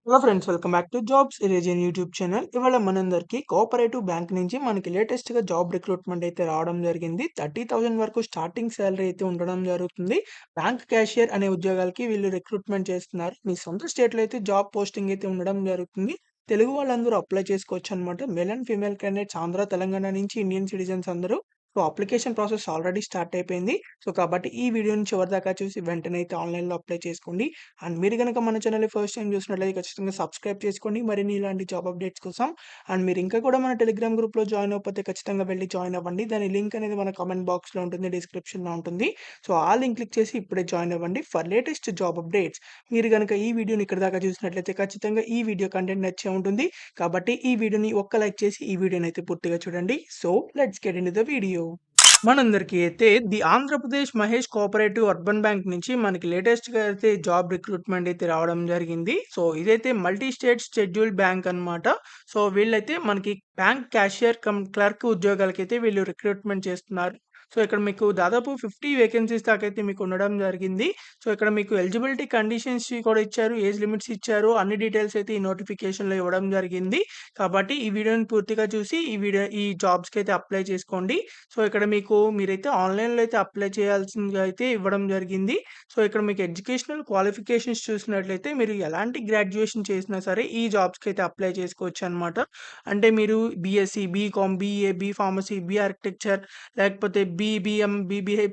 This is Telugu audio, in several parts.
Hello friends, welcome back to jobs ఇరేజియన్ యూట్యూబ్ ఛానల్. ఇవాళ మనందరికీ కోఆపరేటివ్ బ్యాంక్ నుంచి మనకి లేటెస్ట్‌గా జాబ్ రిక్రూట్మెంట్ అయితే రావడం జరిగింది. 30,000 వరకు స్టార్టింగ్ సాలరీ అయితే ఉండడం జరుగుతుంది. బ్యాంక్ క్యాషియర్ అనే ఉద్యోగాలకి వీళ్ళు రిక్రూట్మెంట్ చేస్తున్నారు. మీ సొంత స్టేట్‌లో అయితే జాబ్ పోస్టింగ్ అయితే ఉండడం జరుగుతుంది. తెలుగు వాళ్ళందరూ అప్లై చేసుకోవచ్చనమాట. Male and female candidates Andhra, Telangana నుంచి ఇండియన్ సిటిజన్స్ అందరూ. So, application process already start అయిపోయింది. సో, కాబట్టి ఈ వీడియోని చివరిదాకా చూసి వెంటనే అయితే ఆన్‌లైన్‌లో అప్లై చేసుకోండి. అండ్ మీరు గనక మన ఛానల్‌ని ఫస్ట్ టైమ్ చూసినట్లయితే ఖచ్చితంగా సబ్స్క్రైబ్ చేసుకోండి మరిన్ని ఇలాంటి జాబ్ అప్డేట్స్ కోసం. అండ్ మీరు ఇంకా కూడా మన టెలిగ్రామ్ గ్రూప్‌లో జాయిన్ అవ్వకపోతే ఖచ్చితంగా వెళ్లి జాయిన్ అవ్వండి. దాని లింక్ అనేది మన కామెంట్ బాక్స్‌లో ఉంటుంది, డిస్క్రిప్షన్‌లో ఉంటుంది. సో, ఆ లింక్ క్లిక్ చేసి ఇప్పుడే జాయిన్ అవ్వండి ఫర్ లేటెస్ట్ జాబ్ అప్డేట్స్. మీరు గనక ఈ వీడియోని ఇక్కడి దాకా చూసినట్లయితే ఖచ్చితంగా ఈ వీడియో కంటెంట్ నచ్చే ఉంటుంది. కాబట్టి ఈ వీడియోని ఒక్క లైక్ చేసి ఈ వీడియోని అయితే పూర్తిగా చూడండి. So, let's get into the video. మనందరికీ అయితే the Andhra Pradesh Mahesh cooperative urban bank నుంచి మనకి లేటెస్ట్‌గా అయితే జాబ్ రిక్రూట్మెంట్ అయితే రావడం జరిగింది. సో, ఇదైతే మల్టీ స్టేట్ షెడ్యూల్ బ్యాంక్ అన్నమాట. సో, వీళ్ళైతే మనకి బ్యాంక్ క్యాషియర్ కమ్ క్లర్క్ ఉద్యోగాలకైతే వీళ్ళు రిక్రూట్మెంట్ చేస్తున్నారు. సో, ఇక్కడ మీకు దాదాపు 50 వేకెన్సీస్ దాకా అయితే మీకు ఉండడం జరిగింది. సో, ఇక్కడ మీకు ఎలిజిబిలిటీ కండిషన్స్ కూడా ఇచ్చారు. ఏజ్ లిమిట్స్ ఇచ్చారు. అన్ని డీటెయిల్స్ అయితే ఈ నోటిఫికేషన్‌లో ఇవ్వడం జరిగింది. కాబట్టి ఈ వీడియోని పూర్తిగా చూసి ఈ జాబ్స్‌కి అయితే అప్లై చేసుకోండి. సో, ఇక్కడ మీరైతే ఆన్‌లైన్‌లో అయితే అప్లై చేయాల్సిందిగా అయితే ఇవ్వడం జరిగింది. సో, ఇక్కడ మీకు ఎడ్యుకేషనల్ క్వాలిఫికేషన్స్ చూసినట్లయితే మీరు ఎలాంటి గ్రాడ్యుయేషన్ చేసినా సరే ఈ జాబ్స్‌కి అయితే అప్లై చేసుకోవచ్చనమాట. అంటే మీరు BSc, BCom, BA, B pharmacy, B architecture లేకపోతే బీబీఎం,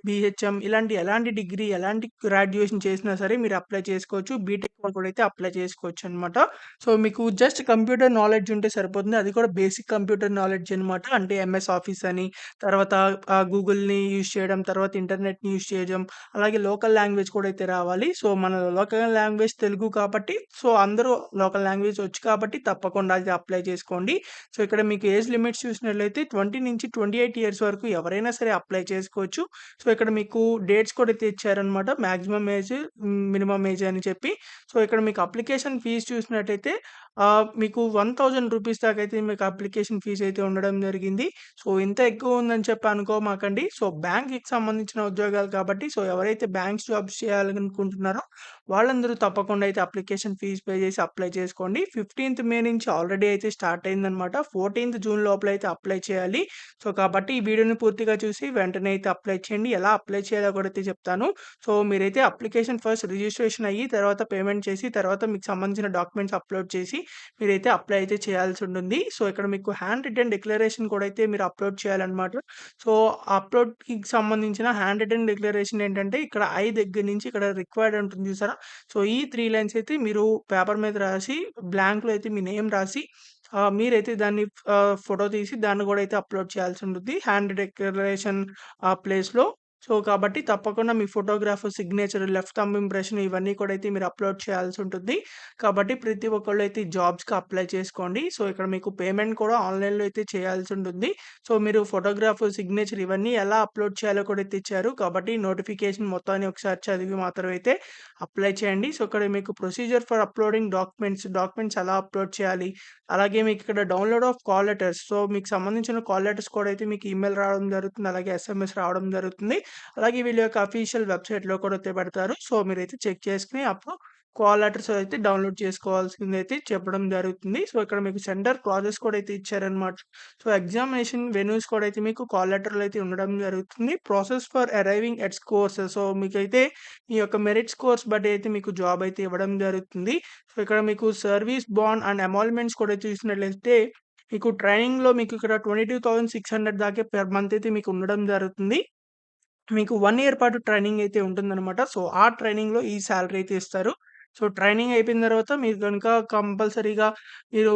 బీహెచ్ఎం ఇలాంటి ఎలాంటి డిగ్రీ, ఎలాంటి గ్రాడ్యుయేషన్ చేసినా సరే మీరు అప్లై చేసుకోవచ్చు. బీటెక్ వాళ్ళు కూడా అయితే అప్లై చేసుకోవచ్చనమాట. సో, మీకు జస్ట్ కంప్యూటర్ నాలెడ్జ్ ఉంటే సరిపోతుంది. అది కూడా బేసిక్ కంప్యూటర్ నాలెడ్జ్ అనమాట. అంటే ఎంఎస్ ఆఫీస్ అని, తర్వాత గూగుల్‌ని యూజ్ చేయడం, తర్వాత ఇంటర్నెట్‌ని యూజ్ చేయడం, అలాగే లోకల్ లాంగ్వేజ్ కూడా అయితే రావాలి. సో, మన లోకల్ లాంగ్వేజ్ తెలుగు కాబట్టి, సో, అందరూ లోకల్ లాంగ్వేజ్ వచ్చు కాబట్టి తప్పకుండా అయితే అప్లై చేసుకోండి. సో, ఇక్కడ మీకు ఏజ్ లిమిట్స్ చూసినట్లయితే 20 నుంచి 28 ఇయర్స్ వరకు ఎవరైనా సరే అప్లై చేసుకోవచ్చు. సో, ఇక్కడ మీకు డేట్స్ కూడా అయితే ఇచ్చారనమాట. మాక్సిమం ఏజ్, మినిమమ్ ఏజ్ అని చెప్పి. సో, ఇక్కడ మీకు అప్లికేషన్ ఫీజ్ చూసినట్టయితే మీకు రూ. 1,000 దాకా అయితే మీకు అప్లికేషన్ ఫీజ్ అయితే ఉండడం జరిగింది. సో, ఇంత ఎక్కువ ఉందని చెప్పి అనుకోమాకండి. సో, బ్యాంక్‌కి సంబంధించిన ఉద్యోగాలు కాబట్టి, సో, ఎవరైతే బ్యాంక్స్ జాబ్స్ చేయాలనుకుంటున్నారో వాళ్ళందరూ తప్పకుండా అయితే అప్లికేషన్ ఫీజ్ పే చేసి అప్లై చేసుకోండి. 15థ్ మే నుంచి ఆల్రెడీ అయితే స్టార్ట్ అయిందనమాట. 14థ్ జూన్ లోపల అయితే అప్లై చేయాలి. సో, కాబట్టి ఈ వీడియోని పూర్తిగా చూసి వెంటనే అయితే అప్లై చేయండి. ఎలా అప్లై చేయాలో కూడా అయితే చెప్తాను. సో, మీరైతే అప్లికేషన్ ఫస్ట్ రిజిస్ట్రేషన్ అయ్యి, తర్వాత పేమెంట్ చేసి, తర్వాత మీకు సంబంధించిన డాక్యుమెంట్స్ అప్లోడ్ చేసి మీరైతే అప్లై అయితే చేయాల్సి ఉంటుంది. సో, ఇక్కడ మీకు హ్యాండ్ రిటెన్ డిక్లరేషన్ కూడా అయితే మీరు అప్లోడ్ చేయాలన్నమాట. సో, అప్లోడ్‌కి సంబంధించిన హ్యాండ్ రిటెన్ డిక్లరేషన్ ఏంటంటే ఇక్కడ ఐ దగ్గర నుంచి ఇక్కడ రిక్వైర్డ్ ఉంటుంది చూసారా? సో, ఈ 3 లైన్స్ అయితే మీరు పేపర్ మీద రాసి బ్లాంక్‌లో అయితే మీ నేమ్ రాసి మీరైతే దాన్ని ఫోటో తీసి దాన్ని కూడా అయితే అప్లోడ్ చేయాల్సి ఉంటుంది. హ్యాండ్ డిక్లరేషన్ ప్లేస్‌లో. సో, కాబట్టి తప్పకుండా మీ photograph, signature, left thumb impression ఇవన్నీ కూడా అయితే మీరు అప్లోడ్ చేయాల్సి ఉంటుంది. కాబట్టి ప్రతి ఒక్కళ్ళు అయితే ఈ జాబ్స్‌కి అప్లై చేసుకోండి. సో, ఇక్కడ మీకు పేమెంట్ కూడా ఆన్‌లైన్‌లో అయితే చేయాల్సి ఉంటుంది. సో, మీరు ఫోటోగ్రాఫ్, సిగ్నేచర్ ఇవన్నీ ఎలా అప్లోడ్ చేయాలో కూడా అయితే ఇచ్చారు. కాబట్టి నోటిఫికేషన్ మొత్తాన్ని ఒకసారి చదివి మాత్రం అయితే అప్లై చేయండి. సో, ఇక్కడ మీకు ప్రొసీజర్ ఫర్ అప్లోడింగ్ డాక్యుమెంట్స్ ఎలా అప్లోడ్ చేయాలి, అలాగే మీకు ఇక్కడ download of call letters. So, మీకు సంబంధించిన కాల్ లెటర్స్ కూడా అయితే మీకు ఈమెయిల్ రావడం జరుగుతుంది. అలాగే ఎస్ఎంఎస్ రావడం జరుగుతుంది. అలాగే వీళ్ళ యొక్క అఫీషియల్ వెబ్‌సైట్‌లో కూడా అయితే పెడతారు. సో, మీరైతే చెక్ చేసుకొని అప్పుడు కాల్ లెటర్స్ అయితే డౌన్‌లోడ్ చేసుకోవాల్సిందైతే చెప్పడం జరుగుతుంది. సో, ఇక్కడ మీకు సెంటర్ క్లాజెస్ కూడా అయితే ఇచ్చారనమాట. సో, ఎగ్జామినేషన్ వెన్యూస్ కూడా అయితే మీకు కాల్ లెటర్‌లో అయితే ఉండడం జరుగుతుంది. Process for arriving at scores. So, మీకైతే మీ యొక్క మెరిట్ స్కోర్స్ బట్టి అయితే మీకు జాబ్ అయితే ఇవ్వడం జరుగుతుంది. సో, ఇక్కడ మీకు సర్వీస్ బాండ్ అండ్ ఎమాల్మెంట్స్ కూడా చూసినట్లయితే మీకు ట్రైనింగ్‌లో మీకు ఇక్కడ 22,600 దాకా పెర్ మంత్ అయితే మీకు ఉండడం జరుగుతుంది. మీకు 1 ఇయర్ పాటు ట్రైనింగ్ అయితే ఉంటుందనమాట. సో, ఆ ట్రైనింగ్‌లో ఈ సాలరీ అయితే ఇస్తారు. సో, ట్రైనింగ్ అయిపోయిన తర్వాత మీరు గనుక కంపల్సరీగా మీరు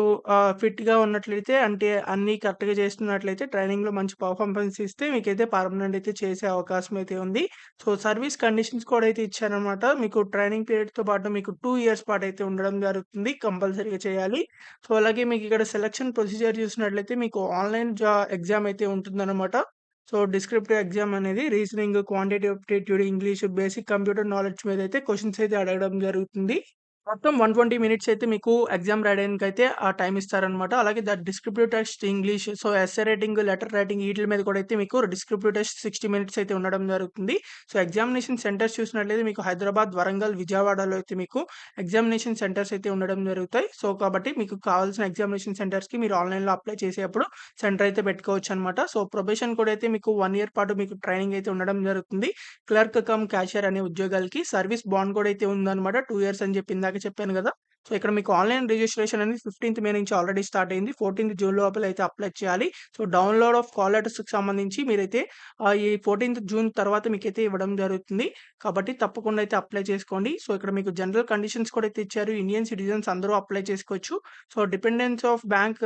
ఫిట్‌గా ఉన్నట్లయితే అంటే అన్నీ కరెక్ట్‌గా చేస్తున్నట్లయితే ట్రైనింగ్‌లో మంచి పర్ఫార్మెన్స్ ఇస్తే మీకైతే పర్మనెంట్ అయితే చేసే అవకాశం అయితే ఉంది. సో, సర్వీస్ కండిషన్స్ కూడా అయితే ఇచ్చారనమాట. మీకు ట్రైనింగ్ పీరియడ్‌తో పాటు మీకు 2 ఇయర్స్ పాటయితే ఉండడం జరుగుతుంది. కంపల్సరీగా చేయాలి. సో, అలాగే మీకిక్కడ సెలక్షన్ ప్రొసీజర్ చూసినట్లయితే మీకు ఆన్‌లైన్ ఎగ్జామ్ అయితే ఉంటుందనమాట. సో, డిస్క్రిప్టివ్ ఎగ్జామ్ అనేది reasoning, quantitative aptitude, English, basic computer knowledge మీదైతే క్వెషన్స్ అయితే అడగడం జరుగుతుంది. మొత్తం 120 మినిట్స్ అయితే మీకు ఎగ్జామ్ రాయడానికైతే టైమ్ ఇస్తారనమాట. అలాగే descriptive test English, so essay writing, letter writing ఈటిల మీద కూడా అయితే మీకు డిస్క్రిప్టివ్ టెస్ట్ 60 మినిట్స్ అయితే ఉండడం జరుగుతుంది. సో ఎగ్జామినేషన్ సెంటర్స్ చూసినట్లయితే మీకు హైదరాబాద్, వరంగల్, విజయవాడలో అయితే మీకు ఎగ్జామినేషన్ సెంటర్స్ అయితే ఉండడం జరుగుతాయి. సో కాబట్టి మీకు కావాల్సిన ఎగ్జామినేషన్ సెంటర్స్‌కి మీరు ఆన్‌లైన్‌లో అప్లై చేసేప్పుడు సెంటర్ అయితే పెట్టుకోవచ్చనమాట. సో ప్రొబేషన్ కూడా అయితే మీకు 1 ఇయర్ పాటు మీకు ట్రైనింగ్ అయితే ఉండడం జరుగుతుంది. క్లర్క్ కమ్ క్యాషియర్ అనే ఉద్యోగాలకి సర్వీస్ బాండ్ కూడా అయితే ఉందన్నమాట. 2 ఇయర్స్ అని చెప్పి ఇందాక చెప్పాను గదా! సో, ఇక్కడ మీకు ఆన్‌లైన్ రిజిస్ట్రేషన్ అనేది 15థ్ మే నుంచి ఆల్రెడీ స్టార్ట్ అయింది. 14థ్ జూన్ లోపల అయితే అప్లై చేయాలి. సో, డౌన్‌లోడ్ ఆఫ్ కాల్ లెటర్స్‌కి సంబంధించి మీరైతే ఈ 14థ్ జూన్ తర్వాత మీకైతే ఇవ్వడం జరుగుతుంది. కాబట్టి తప్పకుండా అయితే అప్లై చేసుకోండి. సో, ఇక్కడ మీకు జనరల్ కండిషన్స్ కూడా అయితే ఇచ్చారు. ఇండియన్ సిటిజన్స్ అందరూ అప్లై చేసుకోవచ్చు. So, dependence of bank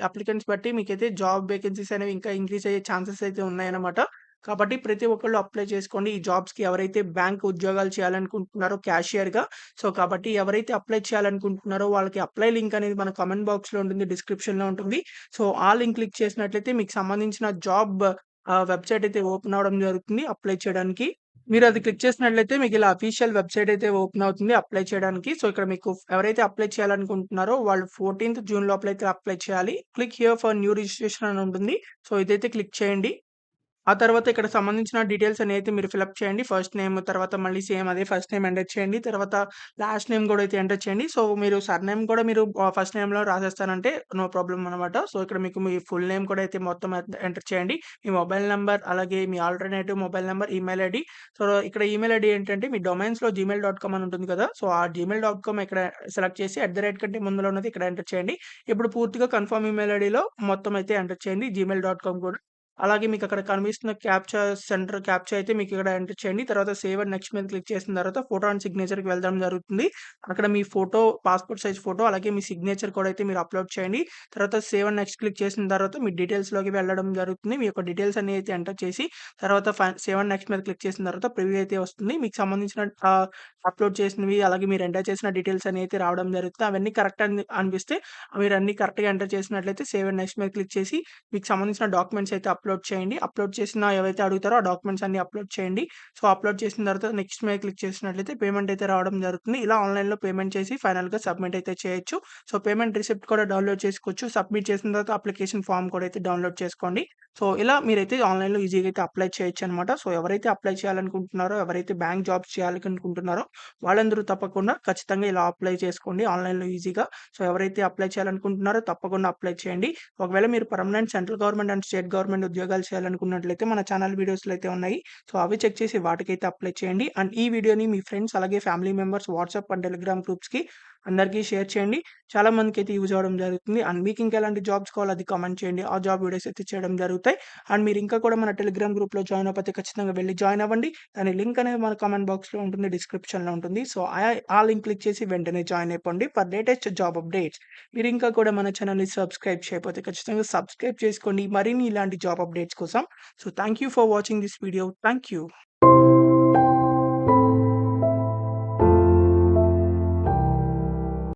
applicants బట్టి మీకైతే జాబ్ వేకెన్సీస్ అనేవి ఇంకా ఇంక్రీజ్ అయ్యే ఛాన్సెస్ అయితే ఉన్నాయన్నమాట. కాబట్టి ప్రతి ఒక్కళ్ళు అప్లై చేసుకోండి. ఈ జాబ్స్‌కి ఎవరైతే బ్యాంక్ ఉద్యోగాలు చేయాలనుకుంటున్నారో క్యాషియర్‌గా, సో, కాబట్టి ఎవరైతే అప్లై చేయాలనుకుంటున్నారో వాళ్ళకి అప్లై లింక్ అనేది మన కామెంట్ బాక్స్‌లో ఉంటుంది. డిస్క్రిప్షన్‌లో ఉంటుంది. సో, ఆ లింక్ క్లిక్ చేసినట్లయితే మీకు సంబంధించిన జాబ్ వెబ్‌సైట్ అయితే ఓపెన్ అవ్వడం జరుగుతుంది అప్లై చేయడానికి. మీరు అది క్లిక్ చేసినట్లయితే మీకు ఇలా అఫీషియల్ వెబ్‌సైట్ అయితే ఓపెన్ అవుతుంది అప్లై చేయడానికి. సో, ఇక్కడ మీకు ఎవరైతే అప్లై చేయాలనుకుంటున్నారో వాళ్ళు 14థ్ జూన్ లోపలైతే అప్లై చేయాలి. Click here for new registration అని ఉంటుంది. సో, ఇదైతే క్లిక్ చేయండి. ఆ తర్వాత ఇక్కడ సంబంధించిన డీటెయిల్స్ అనేవి మీరు ఫిలప్ చేయండి. ఫస్ట్ నేమ్ తర్వాత మళ్ళీ సేమ్ అదే ఫస్ట్ నేమ్ ఎంటర్ చేయండి. తర్వాత లాస్ట్ నేమ్ కూడా అయితే ఎంటర్ చేయండి. సో, మీరు సర్‌నేమ్ కూడా మీరు ఫస్ట్ నేమ్‌లో రాసేస్తానంటే నో ప్రాబ్లమ్ అనమాట. సో, ఇక్కడ మీకు మీ ఫుల్ నేమ్ కూడా అయితే మొత్తం ఎంటర్ చేయండి. మీ మొబైల్ నంబర్, అలాగే మీ alternative mobile number, email ID. So, ఇక్కడ ఈమెయిల్ ఐడీ ఏంటంటే మీ డొమైన్స్‌లో జీమెయిల్.కామ్ అని ఉంటుంది కదా! సో, ఆ జీమెయిల్.కామ్ ఇక్కడ సెలెక్ట్ చేసి కంటే ముందులో ఉన్నది ఇక్కడ ఎంటర్ చేయండి. ఇప్పుడు పూర్తిగా కన్ఫర్మ్ ఈమెయిల్ ఐడీలో మొత్తం అయితే ఎంటర్ చేయండి జీమెయిల్.కామ్ కూడా. అలాగే మీకక్కడ కనిపిస్తున్న క్యాప్చా సెంటర్ క్యాప్చా అయితే మీకిక్కడ ఎంటర్ చేయండి. తర్వాత సేవ్ అండ్ నెక్స్ట్ మీద క్లిక్ చేసిన తర్వాత ఫోటో అండ్ సిగ్నేచర్‌కి వెళ్ళడం జరుగుతుంది. అక్కడ మీ ఫోటో, పాస్‌పోర్ట్ సైజ్ ఫోటో, అలాగే మీ సిగ్నేచర్ కూడా అయితే మీరు అప్‌లోడ్ చేయండి. తర్వాత సేవ్ అండ్ నెక్స్ట్ క్లిక్ చేసిన తర్వాత మీ డీటెయిల్స్‌లోకి వెళ్ళడం జరుగుతుంది. మీ యొక్క డీటెయిల్స్ అన్నీ అయితే ఎంటర్ చేసి తర్వాత సేవ్ అండ్ నెక్స్ట్ మీద క్లిక్ చేసిన తర్వాత ప్రివ్యూ అయితే వస్తుంది. మీకు సంబంధించిన అప్‌లోడ్ చేసినవి, అలాగే మీరు ఎంటర్ చేసిన డీటెయిల్స్ అన్నీ అయితే రావడం జరుగుతుంది. అవన్నీ కరెక్ట్ అనిపిస్తే మీరు అన్నీ కరెక్ట్‌గా ఎంటర్ చేసినట్లయితే సేవ్ అండ్ నెక్స్ట్ మీద క్లిక్ చేసి మీకు సంబంధించిన డాక్యుమెంట్స్ అయితే అప్‌లోడ్ చేయండి. అప్‌లోడ్ చేసిన ఏవైతే అడుగుతారో ఆ డాక్యుమెంట్స్ అన్నీ అప్‌లోడ్ చేయండి. సో, అప్‌లోడ్ చేసిన తర్వాత నెక్స్ట్ మీద క్లిక్ చేసినట్లయితే పేమెంట్ అయితే రావడం జరుగుతుంది. ఇలా ఆన్‌లైన్‌లో పేమెంట్ చేసి ఫైనల్‌గా సబ్మిట్ అయితే చేయొచ్చు. సో, పేమెంట్ రిసిప్ట్ కూడా డౌన్‌లోడ్ చేసుకోవచ్చు. సబ్మిట్ చేసిన తర్వాత అప్లికేషన్ ఫార్మ్ కూడా అయితే డౌన్‌లోడ్ చేసుకోండి. సో, ఇలా మీరైతే ఆన్‌లైన్‌లో ఈజీగా అయితే అప్లై చేయొచ్చనమాట. సో, ఎవరైతే అప్లై చేయాలనుకుంటున్నారో, ఎవరైతే బ్యాంక్ జాబ్స్ చేయాలనుకుంటున్నారో వాళ్ళందరూ తప్పకుండా ఖచ్చితంగా ఇలా అప్లై చేసుకోండి ఆన్‌లైన్‌లో ఈజీగా. సో, ఎవరైతే అప్లై చేయాలనుకుంటున్నారో తప్పకుండా అప్లై చేయండి. ఒకవేళ మీరు permanent central government and state government ఉద్యోగాలు చేయాలనుకున్నట్లయితే మన ఛానల్ వీడియోస్‌లో అయితే ఉన్నాయి. సో, అవి చెక్ చేసి వాటికైతే అప్లై చేయండి. అండ్ ఈ వీడియోని మీ ఫ్రెండ్స్ అలాగే family members WhatsApp and Telegram గ్రూప్స్‌కి అందరికీ షేర్ చేయండి. చాలా మందికైతే యూజ్ అవ్వడం జరుగుతుంది. అండ్ మీకు ఇంకా ఎలాంటి జాబ్స్ కావాలో అది కామెంట్ చేయండి. ఆ జాబ్ వీడియోస్ అయితే చేయడం జరుగుతాయి. అండ్ మీరు ఇంకా కూడా మన టెలిగ్రామ్ గ్రూప్‌లో జాయిన్ అవ్వకపోతే ఖచ్చితంగా వెళ్లి జాయిన్ అవ్వండి. దాని లింక్ అనేది మన కామెంట్ బాక్స్‌లో ఉంటుంది. డిస్క్రిప్షన్‌లో ఉంటుంది. సో, ఆ లింక్ క్లిక్ చేసి వెంటనే జాయిన్ అయిపోండి ఫర్ లేటెస్ట్ జాబ్ అప్డేట్స్. మీరు ఇంకా కూడా మన ఛానెల్‌ని సబ్స్క్రైబ్ చేయకపోతే ఖచ్చితంగా సబ్స్క్రైబ్ చేసుకోండి. మరిన్ని ఇలాంటి జాబ్ అప్డేట్స్ కోసం. So, thank you for watching this video. Thank you.